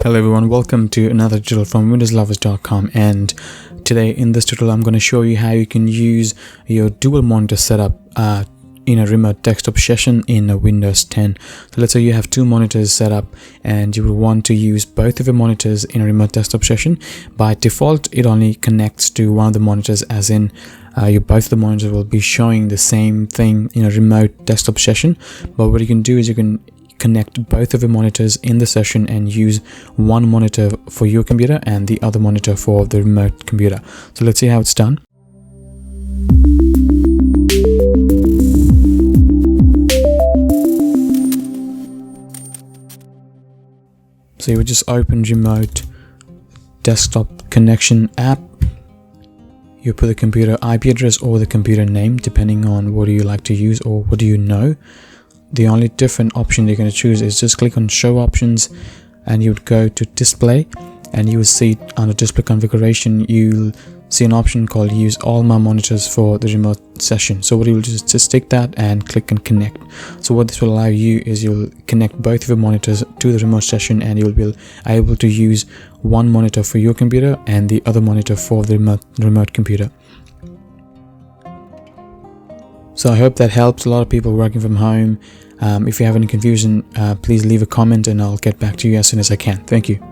Hello everyone, welcome to another tutorial from windowslovers.com, and today in this tutorial I'm going to show you how you can use your dual monitor setup in a remote desktop session in a Windows 10. So let's say you have two monitors set up and you will want to use both of your monitors in a remote desktop session. By default it only connects to one of the monitors, as in both of the monitors will be showing the same thing in a remote desktop session. But what you can do is you can connect both of your monitors in the session and use one monitor for your computer and the other monitor for the remote computer. So let's see how it's done. So you would just open remote desktop connection app. You put the computer IP address or the computer name depending on what do you like to use or what do you know. The only different option you're going to choose is just click on show options and you would go to display, and you will see under display configuration you'll see an option called use all my monitors for the remote session. So what you will just tick that and click and connect. So what this will allow you is you'll connect both of your monitors to the remote session and you'll be able to use one monitor for your computer and the other monitor for the remote computer. So I hope that helps a lot of people working from home. If you have any confusion, please leave a comment and I'll get back to you as soon as I can. Thank you.